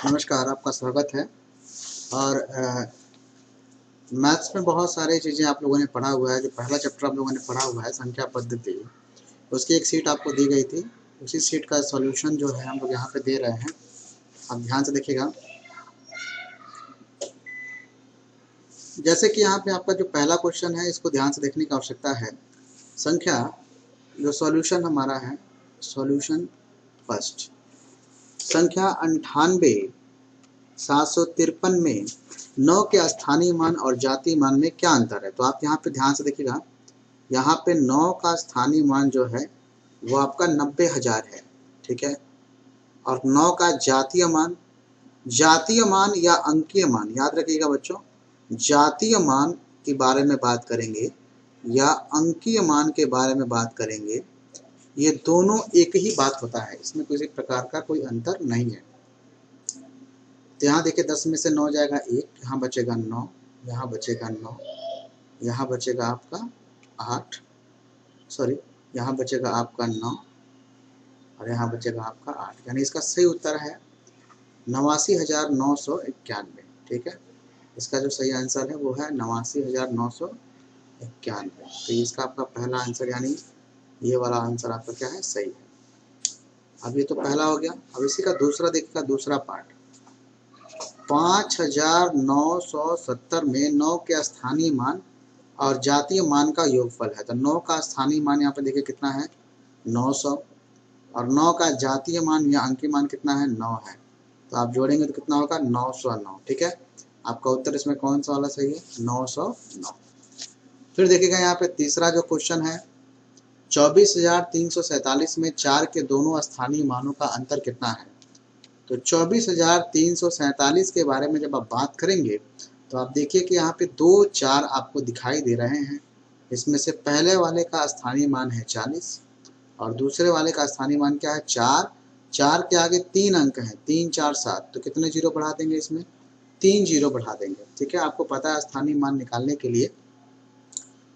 नमस्कार, आपका स्वागत है। और मैथ्स में बहुत सारी चीज़ें आप लोगों ने पढ़ा हुआ है। जो पहला चैप्टर आप लोगों ने पढ़ा हुआ है संख्या पद्धति, उसकी एक शीट आपको दी गई थी। उसी शीट का सॉल्यूशन जो है हम लोग यहाँ पे दे रहे हैं। आप ध्यान से देखिएगा। जैसे कि यहाँ पे आपका जो पहला क्वेश्चन है, इसको ध्यान से देखने की आवश्यकता है। संख्या जो सॉल्यूशन हमारा है, सॉल्यूशन फर्स्ट, संख्या 98,753 में 9 के स्थानीय मान और जातीय मान में क्या अंतर है। तो आप यहाँ पे ध्यान से देखिएगा। यहाँ पे 9 का स्थानीय मान जो है वो आपका 90,000 है, ठीक है। और 9 का जातीय मान या अंकीय मान, याद रखिएगा बच्चों, जातीय मान के बारे में बात करेंगे या अंकीय मान के बारे में बात करेंगे, ये दोनों एक ही बात होता है। इसमें किसी प्रकार का कोई अंतर नहीं है। तो यहाँ देखिए 10 में से 9 जाएगा 1, यहाँ बचेगा 9, यहाँ बचेगा 9, यहाँ बचेगा आपका 8, सॉरी यहाँ बचेगा आपका 9 और यहाँ बचेगा आपका 8। यानी इसका सही उत्तर है 89,991, ठीक है। इसका जो सही आंसर है वो है 89,991। तो इसका आपका पहला आंसर यानी ये वाला आंसर आपका क्या है, सही है। अब ये तो पहला हो गया। अब इसी का दूसरा देखिएगा, दूसरा पार्ट। 5,970 में 9 के स्थानीय मान और जातीय मान का योगफल है। तो 9 का स्थानीय मान यहाँ पे देखिए कितना है, 900, और 9 का जातीय मान या अंकीय मान कितना है, 9 है। तो आप जोड़ेंगे तो कितना होगा, 909, ठीक है। आपका उत्तर इसमें कौन सा वाला सही है, 909। फिर देखिएगा यहाँ पे तीसरा जो क्वेश्चन है, 24,347 में 4 के दोनों स्थानीय मानों का अंतर कितना है। तो 24,347 के बारे में जब आप बात करेंगे तो आप देखिए कि यहाँ पे 2 4 आपको दिखाई दे रहे हैं। इसमें से पहले वाले का स्थानीय मान है 40 और दूसरे वाले का स्थानीय मान क्या है, 4। 4 के आगे 3 अंक हैं, 3 4 7, तो कितने जीरो बढ़ा देंगे, इसमें 3 जीरो बढ़ा देंगे, ठीक है। आपको पता है स्थानीय मान निकालने के लिए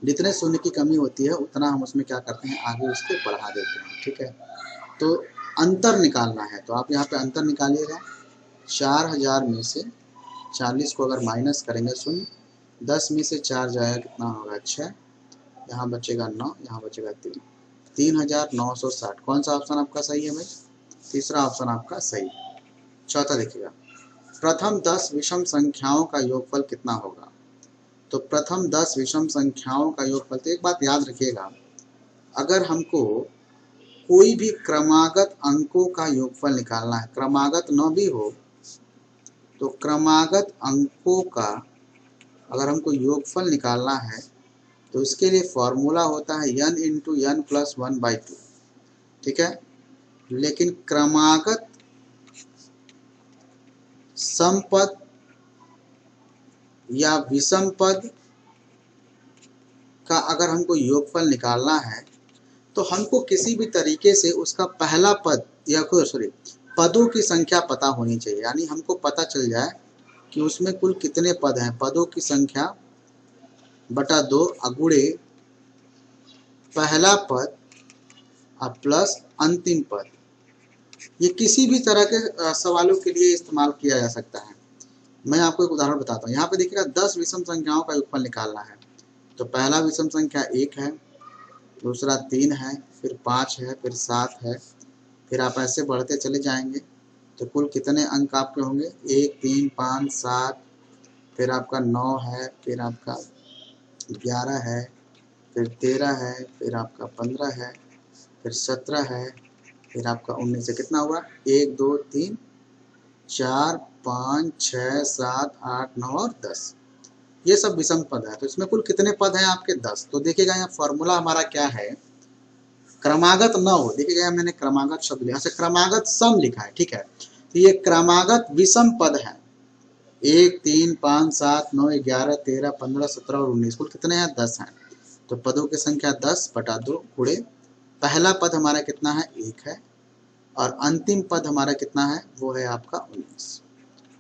जितने शून्य की कमी होती है उतना हम उसमें क्या करते हैं, आगे उसके बढ़ा देते हैं, ठीक है। तो अंतर निकालना है, तो आप यहाँ पे अंतर निकालिएगा। 4,000 में से 40 को अगर माइनस करेंगे शून्य, 10 में से 4 जाएगा कितना होगा, 6, यहाँ बचेगा 9, यहाँ बचेगा 3, 3,960। कौन सा ऑप्शन आपका सही है भाई, तीसरा ऑप्शन आपका सही है। चौथा देखिएगा, प्रथम 10 विषम संख्याओं का योगफल कितना होगा। तो प्रथम 10 विषम संख्याओं का योगफल, तो एक बात याद रखिएगा, अगर हमको कोई भी क्रमागत अंकों का योगफल निकालना है, क्रमागत न भी हो तो क्रमागत अंकों का अगर हमको योगफल निकालना है तो इसके लिए फॉर्मूला होता है n इंटू n प्लस 1/2, ठीक है। लेकिन क्रमागत समपद या विषम पद का अगर हमको योगफल निकालना है तो हमको किसी भी तरीके से उसका पहला पद या पदों की संख्या पता होनी चाहिए। यानी हमको पता चल जाए कि उसमें कुल कितने पद हैं, पदों की संख्या बटा 2 अगुणे पहला पद प्लस अंतिम पद। ये किसी भी तरह के सवालों के लिए इस्तेमाल किया जा सकता है। मैं आपको एक उदाहरण बताता हूँ। यहाँ पे देखिएगा 10 विषम संख्याओं का योगफल निकालना है। तो पहला विषम संख्या 1 है, दूसरा 3 है, फिर 5 है, फिर 7 है, फिर आप ऐसे बढ़ते चले जाएंगे तो कुल कितने अंक आपके होंगे, 1 3 5 7, फिर आपका 9 है, फिर आपका 11 है, फिर 13 है, फिर आपका 15 है, फिर 17 है, फिर आपका 19 से कितना हुआ, 1 2 3 4 5 6 7 8 9 और 10। ये सब विषम पद है। तो इसमें कुल कितने पद हैं आपके, 10। तो देखिएगा यहाँ फॉर्मूला हमारा क्या है, क्रमागत न हो, देखिएगा मैंने क्रमागत शब्द लिखा, क्रमागत सम लिखा है, ठीक है। तो ये क्रमागत विषम पद है, 1 3 5 7 9 11 13 15 17 और 19, कुल कितने हैं, 10 हैं। तो पदों की संख्या 10 बटा 2 गुणे पहला पद हमारा कितना है, 1 है, और अंतिम पद हमारा कितना है, वो है आपका 19।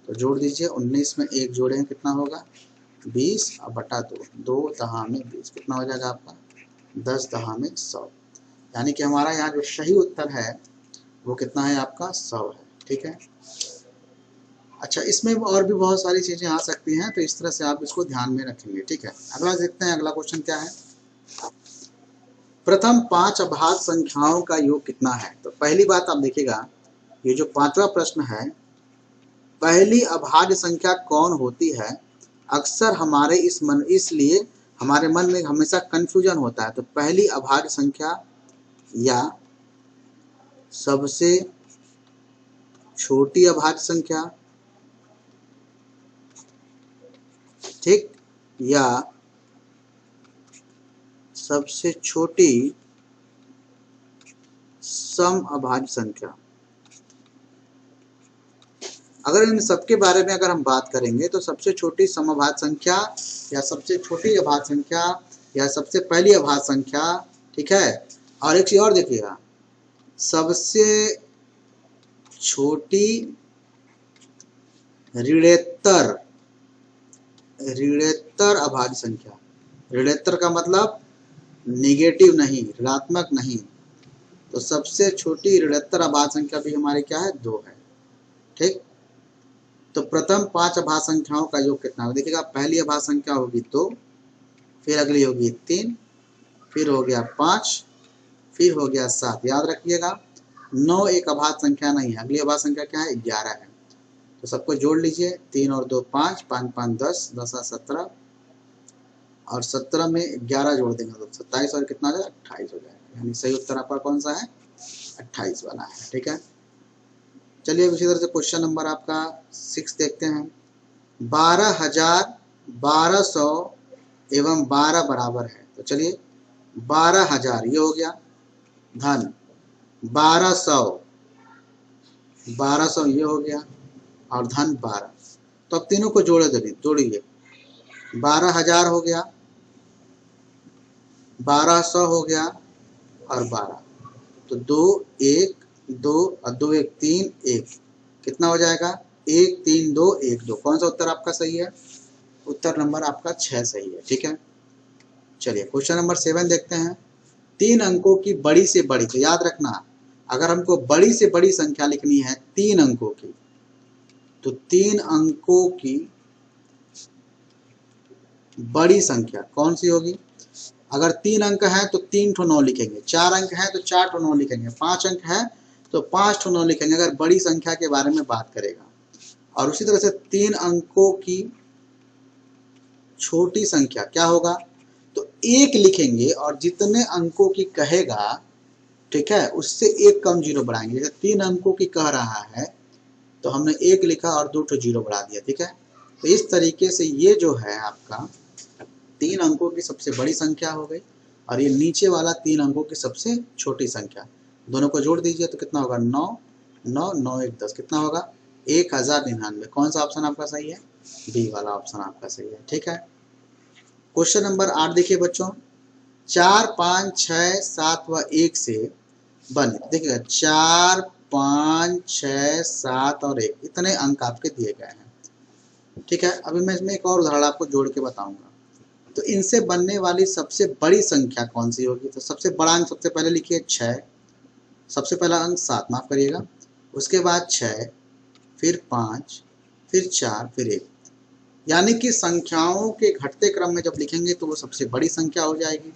तो जोड़ दीजिए, 19 में 1 जोड़ें कितना होगा, 20 बटा 2, 2 दहा में 20, कितना हो जाएगा आपका, 10 दहा में 100। यानी कि हमारा यहाँ जो सही उत्तर है वो कितना है आपका, 100 है, ठीक है। अच्छा, इसमें और भी बहुत सारी चीजें आ सकती हैं, तो इस तरह से आप इसको ध्यान में रखेंगे। ठीक है, अगला देखते हैं, अगला क्वेश्चन क्या है। प्रथम 5 अभाज्य संख्याओं का योग कितना है। तो पहली बात आप देखिएगा, ये जो 5वां प्रश्न है, पहली अभाज्य संख्या कौन होती है, अक्सर हमारे इसलिए हमारे मन में हमेशा कंफ्यूजन होता है। तो पहली अभाज्य संख्या या सबसे छोटी अभाज्य संख्या, ठीक, या सबसे छोटी सम अभाज्य संख्या। अगर इन सबके बारे में अगर हम बात करेंगे तो सबसे छोटी समअभाज्य संख्या या सबसे छोटी अभाज्य संख्या या सबसे पहली अभाज्य संख्या, ठीक है। और एक चीज और देखिएगा, सबसे छोटी ऋणोत्तर अभाज्य संख्या। ऋणोत्तर का मतलब निगेटिव नहीं, ऋणात्मक नहीं। तो सबसे छोटी ऋणोत्तर अभाज्य संख्या भी हमारी क्या है, 2 है। ठीक, तो प्रथम 5 अभाज्य संख्याओं का योग कितना होगा। देखिएगा, पहली अभाज्य संख्या होगी 2, फिर अगली होगी 3, फिर हो गया 5, फिर हो गया 7। याद रखिएगा, 9 एक अभाज्य संख्या नहीं है, अगली अभाज्य संख्या क्या है, 11 है। तो सबको जोड़ लीजिए, 3 और 2 5, 5 5 10, 10 17, और 17 में 11 जोड़ देंगे तो 27, और कितना हो जाएगा, 28 हो जाएगा। यानी सही उत्तर आपका कौन सा है, 28 वाला है। ठीक है, चलिए उसी तरह से क्वेश्चन नंबर आपका 6 देखते हैं। 12,1200 एवं 12 बराबर है। तो चलिए, 12,000 ये हो गया, धन 1200 ये हो गया, और धन 12। तो अब तीनों को जोड़िए, 12,000 हो गया, 1200 हो गया, और 12। तो 2 1 2 और 2 1 3 1, कितना हो जाएगा, 1 3 2 1 2। कौन सा उत्तर आपका सही है, उत्तर नंबर आपका 6 सही है। ठीक है, चलिए क्वेश्चन नंबर 7 देखते हैं। 3 अंकों की बड़ी से बड़ी, तो याद रखना, अगर हमको बड़ी से बड़ी संख्या लिखनी है 3 अंकों की, तो 3 अंकों की बड़ी संख्या कौन सी होगी। अगर 3 अंक है तो 3 ठो 9 लिखेंगे, 4 अंक है तो 4 ठो 9 लिखेंगे, 5 अंक है तो 5 ठो 9 लिखेंगे, अगर बड़ी संख्या के बारे में बात करेगा। और उसी तरह से 3 अंकों की छोटी संख्या क्या होगा, तो 1 लिखेंगे, और जितने अंकों की कहेगा, ठीक है, उससे 1 कम जीरो बढ़ाएंगे। जैसे 3 अंकों की कह रहा है तो हमने 1 लिखा और 2 ठो जीरो बढ़ा दिया। ठीक है, तो इस तरीके से ये जो है आपका 3 अंकों की सबसे बड़ी संख्या हो गई, और ये नीचे वाला 3 अंकों की सबसे छोटी संख्या। दोनों को जोड़ दीजिए तो कितना होगा, 9 9 9 1 10, कितना होगा, 1099। कौन सा ऑप्शन आपका सही है, बी वाला ऑप्शन आपका सही है। ठीक है, क्वेश्चन नंबर 8 देखिए बच्चों। 4 5 6 7 व 1 से बने, देखिएगा 4 5 6 7 और 1, इतने अंक आपके दिए गए हैं। ठीक है, अभी मैं इसमें एक और उदाहरण आपको जोड़ के बताऊंगा। तो इनसे बनने वाली सबसे बड़ी संख्या कौन सी होगी। तो सबसे बड़ा अंक सबसे पहले लिखिए 6, सबसे पहला अंक 7, माफ करिएगा, उसके बाद 6, फिर 5, फिर 4, फिर 1। यानी कि संख्याओं के घटते क्रम में जब लिखेंगे तो वो सबसे बड़ी संख्या हो जाएगी,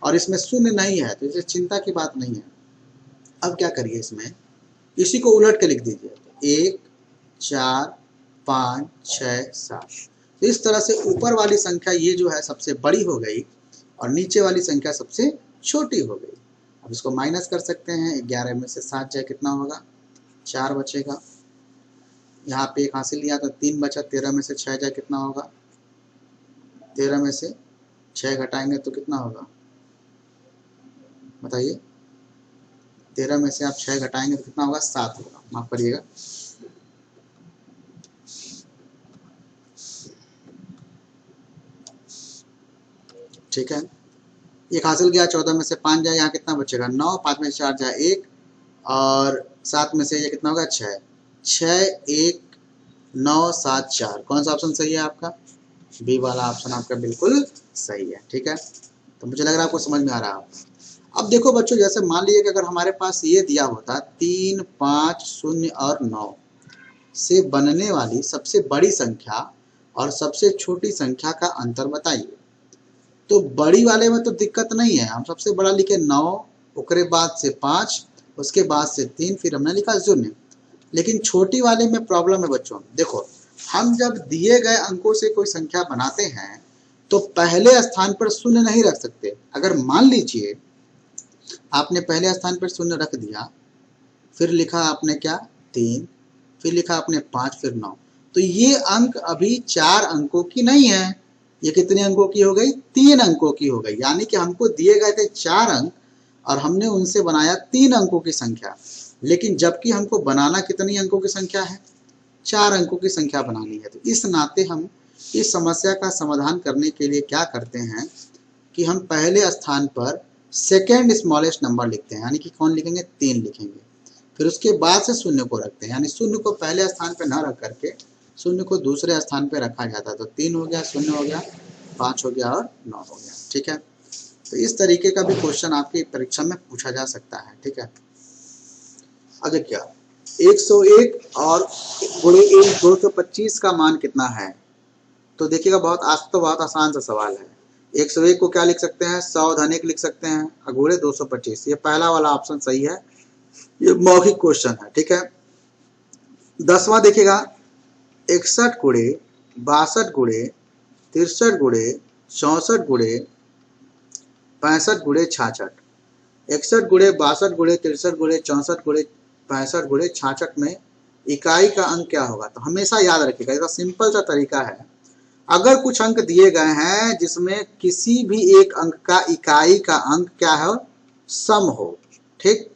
और इसमें शून्य नहीं है तो इसे चिंता की बात नहीं है। अब क्या करिए, इसमें इसी को उलट के लिख दीजिए, 1 4 5 6 7। तो इस तरह से ऊपर वाली संख्या ये जो है सबसे बड़ी हो गई, और नीचे वाली संख्या सबसे छोटी हो गई। अब इसको माइनस कर सकते हैं, 11 में से 7 जाए कितना होगा, 4 बचेगा। यहाँ पे 1 हासिल लिया तो 3 बचा, 13 में से 6 जाए कितना होगा, 13 में से 6 घटाएंगे तो कितना होगा, बताइए। 13 में से आप 6 घटाएंगे तो कितना होगा, 7 होगा, माफ करिएगा। ठीक है, 1 हासिल गया, 14 में से 5 जाए, यहाँ कितना बचेगा, 9, 5 में से 4 जाए 1, और 7 में से ये कितना होगा, 6 6 1 9 7 4। कौन सा ऑप्शन सही है आपका, बी वाला ऑप्शन आपका बिल्कुल सही है। ठीक है, तो मुझे लग रहा है आपको समझ में आ रहा है। अब देखो बच्चों, जैसे मान लीजिए कि अगर हमारे पास ये दिया होता 3 5 0 और 9, से बनने वाली सबसे बड़ी संख्या और सबसे छोटी संख्या का अंतर बताइए। तो बड़ी वाले में तो दिक्कत नहीं है, हम सबसे बड़ा लिखे 9, उसके बाद से 5, उसके बाद से 3, फिर हमने लिखा 0। लेकिन छोटी वाले में प्रॉब्लम है बच्चों। देखो, हम जब दिए गए अंकों से कोई संख्या बनाते हैं तो पहले स्थान पर 0 नहीं रख सकते। अगर मान लीजिए आपने पहले स्थान पर 0 रख दिया, फिर लिखा आपने क्या 3, फिर लिखा आपने 5, फिर 9, तो ये अंक अभी 4 अंकों की नहीं है। ये कितने अंकों की हो गई? 3 अंकों की हो गई। यानी कि हमको दिए गए थे 4 अंक और हमने उनसे बनाया 3 अंकों की संख्या, लेकिन जबकि हमको बनाना कितनी अंकों की संख्या है? 4 अंकों की संख्या बनानी है। तो इस नाते हम इस समस्या का समाधान करने के लिए क्या करते हैं कि हम पहले स्थान पर सेकेंड स्मॉलेस्ट नंबर लिखते हैं, यानी कि कौन लिखेंगे? 3 लिखेंगे। फिर उसके बाद से 0 को रखते हैं, यानी 0 को पहले स्थान पर न रख करके 0 को दूसरे स्थान पर रखा जाता है। तो 3 हो गया, 0 हो गया, 5 हो गया और 9 हो गया। ठीक है, तो इस तरीके का भी क्वेश्चन आपकी परीक्षा में पूछा जा सकता है। ठीक है, अगर क्या 101 और गुणे 1 225 का मान कितना है? तो देखिएगा, बहुत आसान सा सवाल है। 101 को क्या लिख सकते हैं? 100 धन 1 लिख सकते हैं, और गुणे 225। ये पहला वाला ऑप्शन सही है, ये मौखिक क्वेश्चन है। ठीक है, 10वां देखिएगा, 61 गुणे 62 गुणे 63 गुणे 64 गुणे 65 गुणे 66। 61 गुणे 62 गुणे 63 गुणे 64 गुणे 65 गुणे 66 में इकाई का अंक क्या होगा? तो हमेशा याद रखिएगा, इसका सिंपल सा तरीका है। अगर कुछ अंक दिए गए हैं जिसमें किसी भी एक अंक का इकाई का अंक क्या है? सम हो। ठीक,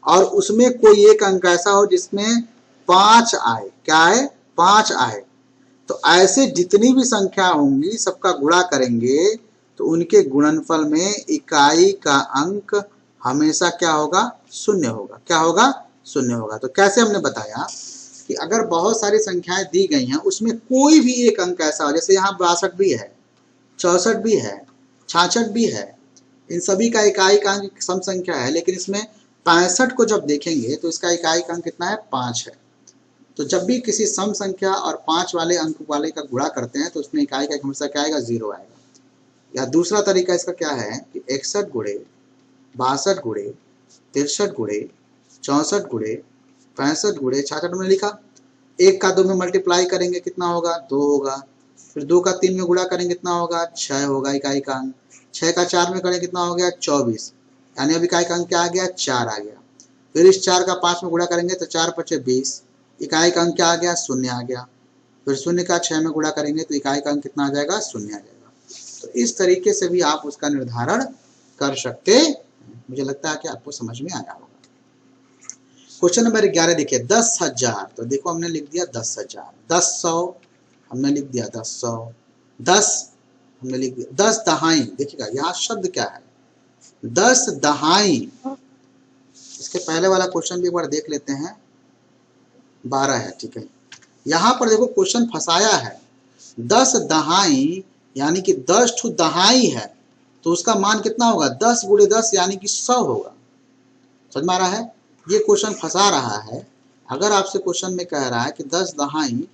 और उसमें कोई एक अंक ऐसा हो जिसमें 5 आए। क्या है? 5 आए। तो ऐसे जितनी भी संख्या होंगी सबका गुणा करेंगे तो उनके गुणनफल में इकाई का अंक हमेशा क्या होगा? 0 होगा। क्या होगा? 0 होगा। तो कैसे हमने बताया कि अगर बहुत सारी संख्याएं दी गई हैं, उसमें कोई भी एक अंक ऐसा हो, जैसे यहाँ 62 भी है, 64 भी है, 66 भी है, इन सभी का इकाई का अंक सम संख्या है, लेकिन इसमें 65 को जब देखेंगे तो इसका इकाई का अंक कितना है? 5 है। तो जब भी किसी सम संख्या और 5 वाले अंक वाले का गुणा करते हैं तो उसमें इकाई का हमेशा क्या आएगा? 0 आएगा। या दूसरा तरीका इसका क्या है कि 61 गुणे 62 गुणे 63 गुणे 64 गुणे 65 गुणे 66 में लिखा। 1 का 2 में मल्टीप्लाई करेंगे कितना होगा? 2 होगा। फिर 2 का 3 में गुणा करेंगे कितना होगा? 6 होगा इकाई का अंक। 6 का 4 में करेंगे कितना हो गया? 24, यानी अब इकाई का अंक क्या आ गया? 4 आ गया। फिर इस 4 का 5 में गुणा करेंगे तो 4 5 20, इकाई का अंक क्या आ गया? 0 आ गया। फिर 0 का 6 में गुणा करेंगे तो इकाई का अंक कितना आ जाएगा? 0 आ जाएगा। तो इस तरीके से भी आप उसका निर्धारण कर सकते हैं। मुझे लगता है कि आपको समझ में आया होगा। क्वेश्चन नंबर 11 देखिए, 10,000। तो देखो हमने लिख दिया 10,000, 10,100 हमने लिख दिया 10,100, 10 हमने लिख दिया 10 दहाई। देखिएगा यहाँ शब्द क्या है? 10 दहाई। इसके पहले वाला क्वेश्चन भी एक बार देख लेते हैं, 12 है। ठीक है, यहाँ पर देखो क्वेश्चन फंसाया है। 10 दहाई यानी कि 10 ठू दहाई है, तो उसका मान कितना होगा? 10 गुणे 10 यानी कि 100 होगा। समझ में आ रहा है? ये क्वेश्चन फंसा रहा है। अगर आपसे क्वेश्चन में कह रहा है कि 10 दहाई,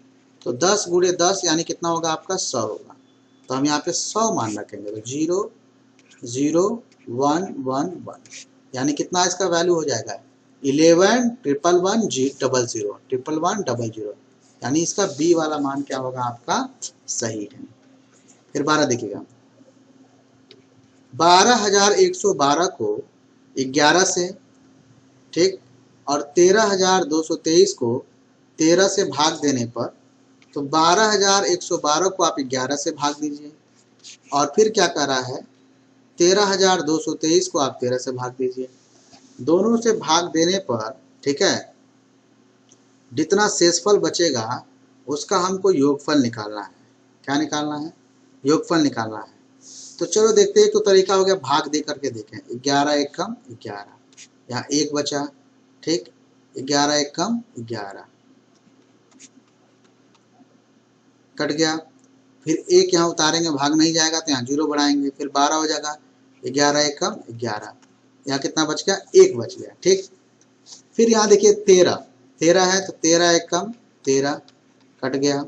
तो 10 गुणे 10 यानी कितना होगा आपका? 100 होगा। तो हम यहाँ पे 100 मान रखेंगे, तो 0 0 1 1 1, यानी कितना इसका वैल्यू हो जाएगा? 11 111 000 111 00, यानी इसका बी वाला मान क्या होगा आपका? सही है। फिर 12 देखिएगा, 12,112 को 11 से, ठीक, और 13,223 को 13 से भाग देने पर, तो 12,112 को आप 11 से भाग दीजिए, और फिर क्या कर रहा है? 13,223 को आप 13 से भाग दीजिए। दोनों से भाग देने पर, ठीक है, जितना शेषफल बचेगा उसका हमको योगफल निकालना है। क्या निकालना है? योगफल निकालना है। तो चलो देखते हैं। तो तरीका हो गया भाग दे करके देखें। 11 एक कम 11, यहाँ 1 बचा, ठीक, 11 एक कम 11 कट गया। फिर 1 यहाँ उतारेंगे, भाग नहीं जाएगा तो यहाँ 0 बढ़ाएंगे, फिर 12 हो जाएगा। 11 एक कम 11, यहाँ कितना बच गया? 1 बच गया। ठीक, फिर यहाँ देखिए 13 है, तो 13 एक कम 13 कट गया,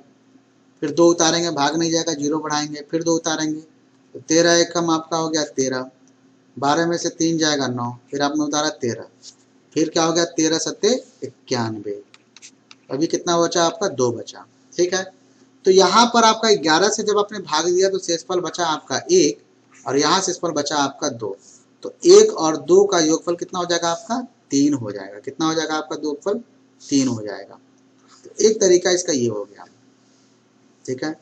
फिर 2 उतारेंगे भाग नहीं जाएगा, 0 बढ़ाएंगे, फिर 2 उतारेंगे तो 13 एकम आपका हो गया 13, 12 में से 3 जाएगा 9, फिर आपने उतारा 13, फिर क्या हो गया 13 सत्ते 91, अभी कितना बचा आपका 2 बचा। ठीक है, तो यहाँ पर आपका 11 से जब आपने भाग दिया तो शेषफल बचा आपका 1 और यहाँ शेषफल बचा आपका 2, तो 1 और 2 का योगफल कितना हो जाएगा आपका 3 हो जाएगा। कितना हो जाएगा आपका योगफल 3 हो जाएगा। तो एक तरीका इसका ये हो गया। ठीक है,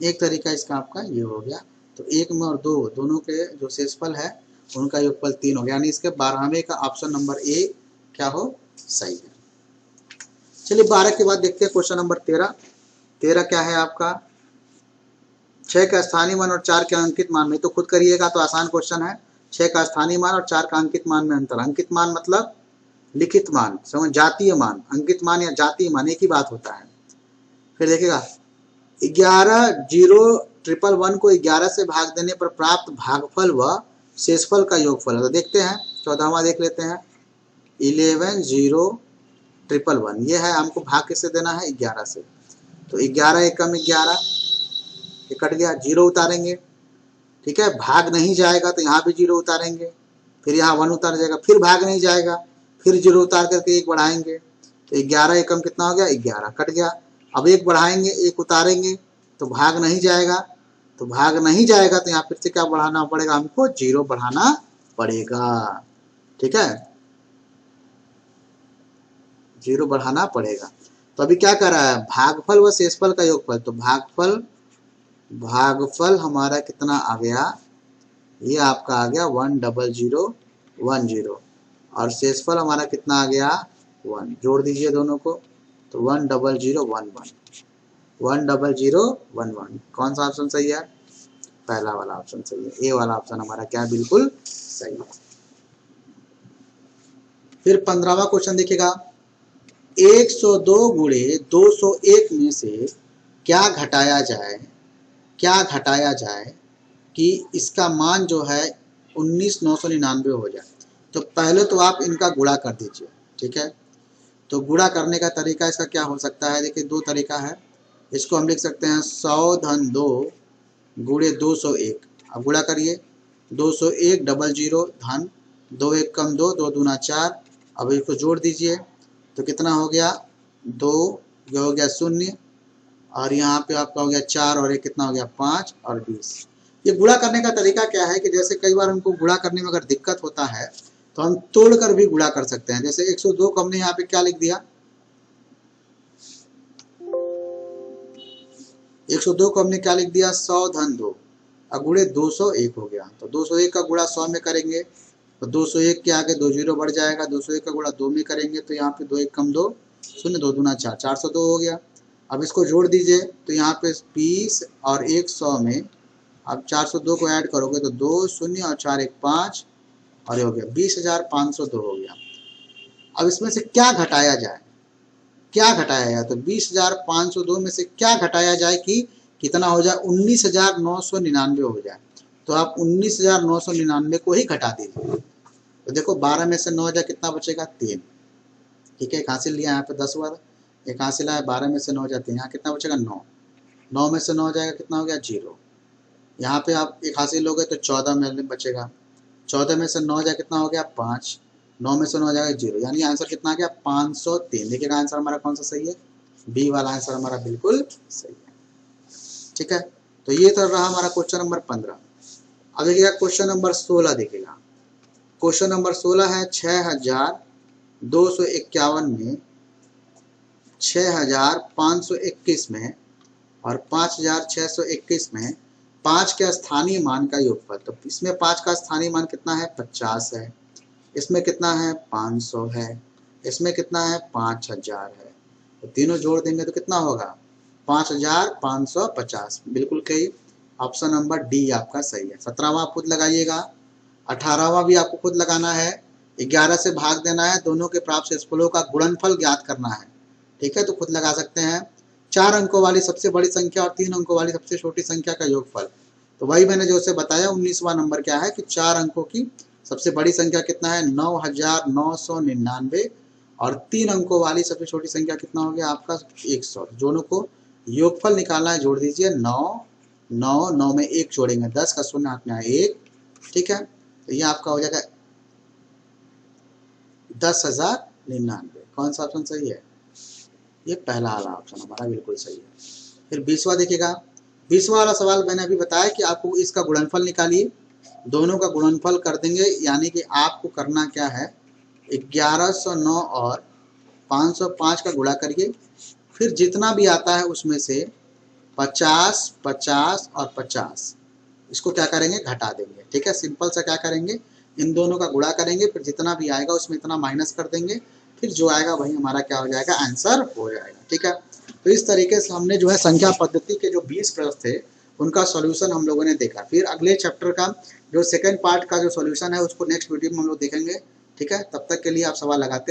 एक तरीका इसका आपका ये हो गया। तो 1 में और 2 दोनों के जो शेषफल है उनका योगफल 3 हो गया, यानी इसके 12वें का ऑप्शन नंबर ए क्या हो सही है। चलिए 12 के बाद देखते हैं क्वेश्चन नंबर 13। 13 क्या है आपका 6 का स्थानीय मान और 4 के अंकित मान में, तो खुद करिएगा तो आसान क्वेश्चन है। 6 का स्थानीय मान और 4 का अंकित मान में अंतर। अंकित मान मतलब लिखित मान, समझ, जातीय मान, अंकित मान या जातीय मान एक ही बात होता है। फिर देखिएगा 11,0,1,1,1 को 11 से भाग देने पर प्राप्त भागफल व शेषफल का योगफल है। तो देखते हैं 14वां देख लेते हैं 11,0,1,1,1, ये है, हमको भाग किससे देना है 11 से, तो 11 एकम 11 ये कट गया, 0 उतारेंगे। ठीक है, भाग नहीं जाएगा तो यहाँ भी 0 उतारेंगे, फिर यहाँ 1 उतार जाएगा, फिर भाग नहीं जाएगा, फिर 0 उतार करके 1 बढ़ाएंगे, तो 11 एकम कितना हो गया 11 कट गया। अब 1 बढ़ाएंगे 1 उतारेंगे तो भाग नहीं जाएगा, तो भाग नहीं जाएगा तो यहाँ फिर से क्या बढ़ाना पड़ेगा, हमको 0 बढ़ाना पड़ेगा। ठीक है, 0 बढ़ाना पड़ेगा। तो अभी क्या कर रहा है भागफल व शेषफल का योगफल, तो भागफल हमारा कितना आ गया, ये आपका आ गया 1,0,0,1,0 और शेषफल हमारा कितना आ गया 1, जोड़ दीजिए दोनों को तो 1,0,0,1,1, 1,0,0,1,1। कौन सा ऑप्शन सही है, पहला वाला ऑप्शन सही है, ए वाला ऑप्शन हमारा क्या बिल्कुल सही है। फिर 15वां क्वेश्चन देखिएगा 102 गुणे 201 में से क्या घटाया जाए कि इसका मान जो है 19,999 हो जाए। तो पहले तो आप इनका गुणा कर दीजिए। ठीक है, तो गुणा करने का तरीका इसका क्या हो सकता है, देखिए 2 तरीका है। इसको हम लिख सकते हैं 100 धन 2 गुणे 201। अब गुणा करिए 201 00 धन 2 1 कम 2 2 दूना 4। अब इसको जोड़ दीजिए तो कितना हो गया 2, ये हो गया 0 और यहाँ पे आपका हो गया 4 और 1 कितना हो गया 5 और 20। ये गुणा करने का तरीका क्या है कि जैसे कई बार हमको गुणा करने में अगर दिक्कत होता है तो हम तोड़कर भी गुणा कर सकते हैं। जैसे 102 को हमने यहाँ पे क्या लिख दिया, 102 को हमने क्या लिख दिया 100 धन 2 और गुणे 201 हो गया। तो 201 का गुणा 100 में करेंगे तो 201 के आगे 2 0 बढ़ जाएगा, 201 का गुणा 2 में करेंगे तो यहाँ पे 2 1 कम 2 0 2 दूना 4 402 हो गया। अब इसको जोड़ दीजिए तो यहाँ पे 20 और 100 में अब 402 को ऐड करोगे तो 2 0 और 4 1 5 और ये हो गया 20,502 हो गया। अब इसमें से क्या घटाया जाए, तो 20,502 में से क्या घटाया जाए कि कितना हो जाए 19,999 हो जाए। तो आप 19,999 को ही घटा दीजिए। तो देखो 12 में से 9 जाए कितना बचेगा 3। ठीक है, एक हासिल लिया यहाँ पे 10 बार, एक हासिल आया 12 में से 9 जाते हैं, यहाँ कितना बचेगा 9, 9 में से 9 जाएगा कितना हो गया 0। यहाँ पे आप एक हासिल लोगे तो 14 में बचेगा, 14 में से 9 जाए कितना हो गया 5, 9 में से 9 जाएगा 0, यानी आंसर कितना आ गया 503। देखिएगा आंसर हमारा कौन सा सही है, बी वाला आंसर हमारा बिल्कुल सही है। ठीक है, तो ये तो रहा हमारा क्वेश्चन नंबर 15। अब देखिएगा क्वेश्चन नंबर 16 देखिएगा। क्वेश्चन नंबर 16 है 6,251 में 6,521 में और 5,621 में 5 के स्थानीय मान का योगफल। तो इसमें 5 का स्थानीय मान कितना है 50 है, इसमें कितना है 500 है, इसमें कितना है 5,000 है। तो तीनों जोड़ देंगे तो कितना होगा 5,550, बिल्कुल सही, ऑप्शन नंबर डी आपका सही है। 17वां आप खुद लगाइएगा, 18वां भी आपको खुद लगाना है, 11 से भाग देना है, दोनों के प्राप्त शेषफलों का गुणनफल ज्ञात करना है। ठीक है, तो खुद लगा सकते हैं 4 अंकों वाली सबसे बड़ी संख्या और 3 अंकों वाली सबसे छोटी संख्या का योगफल। तो वही मैंने जो उसे बताया 19वां नंबर क्या है कि 4 अंकों की सबसे बड़ी संख्या कितना है 9,999 और 3 अंकों वाली सबसे छोटी संख्या कितना हो गया आपका 100। दोनों को योगफल निकालना है, जोड़ दीजिए 9 9 9 में 1 जोड़ेंगे 10 का शून्य हाथ में आए 1, ठीक है। तो ये आपका हो जाएगा 10,099। कौन सा ऑप्शन सही है? ये पहला वाला ऑप्शन हमारा बिल्कुल सही है। फिर 20वां देखिएगा। 20वां वाला सवाल मैंने अभी बताया कि आपको इसका गुणनफल निकालिए, दोनों का गुणनफल कर देंगे, यानी कि आपको करना क्या है 1109 और 505 का गुणा करिए, फिर जितना भी आता है उसमें से 50 50 और 50 इसको क्या करेंगे घटा देंगे, ठीक है। सिंपल सा क्या करेंगे इन दोनों का गुणा करेंगे, फिर जितना भी आएगा उसमें इतना माइनस कर देंगे, फिर जो आएगा वही हमारा क्या हो जाएगा आंसर हो जाएगा, ठीक है। तो इस तरीके से हमने जो है संख्या पद्धति के जो 20 प्रश्न थे उनका सॉल्यूशन हम लोगों ने देखा। फिर अगले चैप्टर का जो सेकंड पार्ट का जो सॉल्यूशन है उसको नेक्स्ट वीडियो में हम लोग देखेंगे, ठीक है। तब तक के लिए आप सवाल लगाते